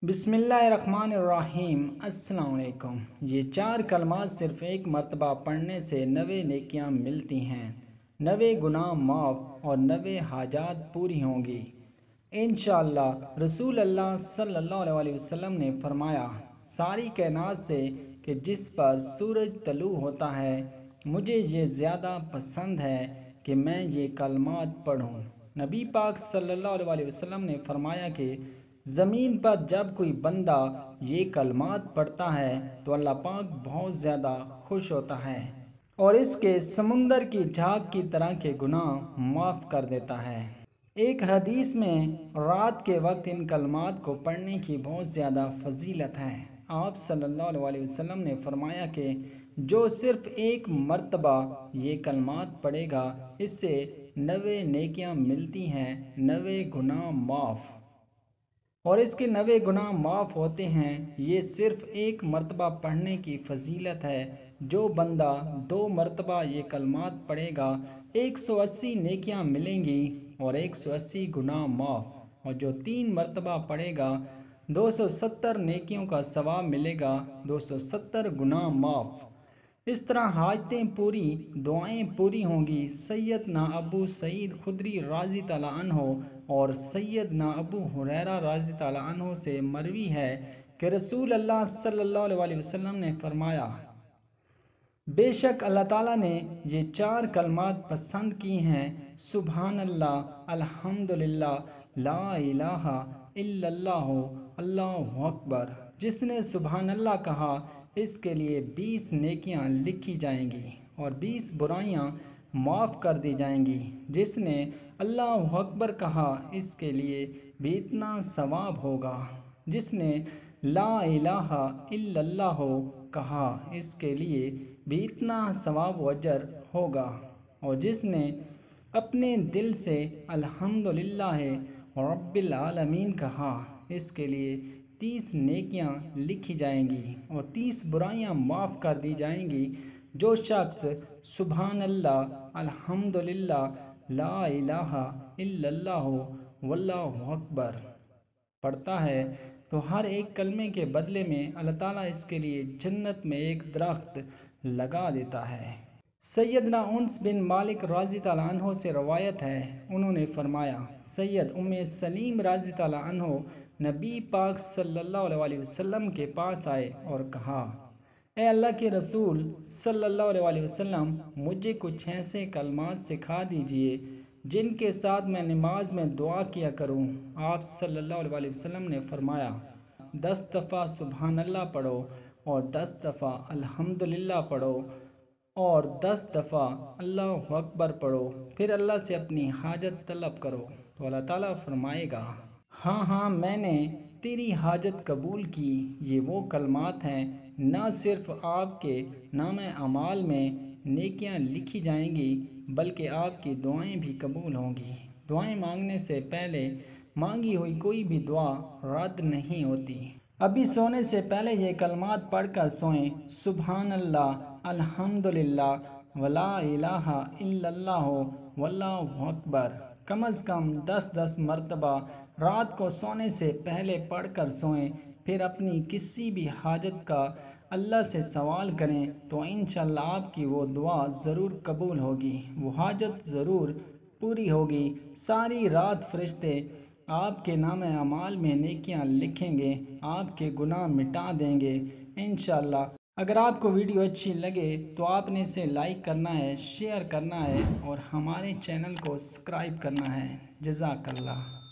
بسم اللہ الرحمن الرحیم۔ السلام علیکم۔ یہ 4 کلمات صرف ایک مرتبہ پڑھنے سے 90 نیکیاں ملتی ہیں، 90 گناہ معاف اور 90 حاجات پوری ہوں گی انشاءاللہ۔ رسول اللہ صلی اللہ علیہ وسلم نے فرمایا، ساری کائنات سے کہ جس پر سورج طلوع ہوتا ہے مجھے یہ زیادہ پسند ہے کہ میں یہ کلمات پڑھوں۔ نبی پاک صلی اللہ علیہ وسلم نے فرمایا کہ زمین پر جب کوئی بندہ یہ کلمات پڑھتا ہے تو اللہ پاک بہت زیادہ خوش ہوتا ہے اور اس کے سمندر کی جھاگ کی طرح کے گناہ معاف کر دیتا ہے۔ ایک حدیث میں رات کے وقت ان کلمات کو پڑھنے کی بہت زیادہ فضیلت ہے۔ آپ صلی اللہ علیہ وسلم نے فرمایا کہ جو صرف ایک مرتبہ یہ کلمات پڑھے گا اس سے 90 نیکیاں ملتی ہیں، 90 گناہ معاف، اور اس کے 90 گناہ معاف ہوتے ہیں۔ یہ صرف ایک مرتبہ پڑھنے کی فضیلت ہے۔ جو بندہ 2 مرتبہ یہ کلمات پڑھے گا 180 نیکیاں ملیں گی اور 180 گناہ معاف، اور جو 3 مرتبہ پڑھے گا 270 نیکیوں کا ثواب ملے گا، 270 گناہ معاف۔ اس طرح حاجتیں پوری، دعائیں پوری ہوں گی۔ سیدنا ابو سعید خدری رضی اللہ عنہ اور سیدنا ابو ہریرہ رضی اللہ عنہ سے مروی ہے کہ رسول اللہ صلی اللہ علیہ وسلم نے فرمایا، بے شک اللہ تعالیٰ نے یہ 4 کلمات پسند کی ہیں، سبحان اللہ، الحمدللہ، لا الہ الا اللہ، اللہ اکبر۔ جس نے سبحان اللہ کہا اس کے لیے 20 نیکیاں لکھی جائیں گی اور 20 برائیاں معاف کر دی جائیں گی۔ جس نے اللہ اکبر کہا اس کے لیے بھی اتنا ثواب ہوگا۔ جس نے لا الہ الا اللہ کہا اس کے لیے بھی اتنا ثواب و اجر ہوگا، اور جس نے اپنے دل سے الحمدللہ رب العالمین کہا اس کے لیے 30 نیکیاں لکھی جائیں گی اور 30 برائیاں معاف کر دی جائیں گی۔ جو شخص سبحان اللہ، الحمدللہ، لا الہ الا اللہ واللہ اکبر پڑھتا ہے تو ہر ایک کلمے کے بدلے میں اللہ تعالیٰ اس کے لیے جنت میں ایک درخت لگا دیتا ہے۔ سیدنا انس بن مالک رضی اللہ عنہ سے روایت ہے، انہوں نے فرمایا، سید ام سلیم رضی اللہ عنہ نبی پاک صلی اللہ علیہ وسلم کے پاس آئے اور کہا، اے اللہ کے رسول صلی اللہ علیہ وسلم، مجھے کچھ ایسے کلمات سکھا دیجئے جن کے ساتھ میں نماز میں دعا کیا کروں۔ آپ صلی اللہ علیہ وسلم نے فرمایا، 10 دفعہ سبحان اللہ پڑھو اور 10 دفعہ الحمدللہ پڑھو اور 10 دفعہ اللہ اکبر پڑھو، پھر اللہ سے اپنی حاجت طلب کرو تو اللہ تعالیٰ فرمائے گا، ہاں ہاں میں نے تیری حاجت قبول کی۔ یہ وہ کلمات ہیں، نہ صرف آپ کے نام اعمال میں نیکیاں لکھی جائیں گی بلکہ آپ کی دعائیں بھی قبول ہوں گی۔ دعائیں مانگنے سے پہلے مانگی ہوئی کوئی بھی دعا رد نہیں ہوتی۔ ابھی سونے سے پہلے یہ کلمات پڑھ کر سوئیں، سبحان اللہ، الحمدللہ، ولا الہ الا اللہ واللہ اکبر، کم از کم 10 مرتبہ رات کو سونے سے پہلے پڑھ کر سوئیں۔ پھر اپنی کسی بھی حاجت کا اللہ سے سوال کریں تو انشاءاللہ آپ کی وہ دعا ضرور قبول ہوگی، وہ حاجت ضرور پوری ہوگی۔ ساری رات فرشتے آپ کے نام اعمال میں نیکیاں لکھیں گے، آپ کے گناہ مٹا دیں گے انشاءاللہ۔ اگر آپ کو ویڈیو اچھی لگے تو آپ نے اسے لائک کرنا ہے، شیئر کرنا ہے اور ہمارے چینل کو سبسکرائب کرنا ہے۔ جزاک اللہ۔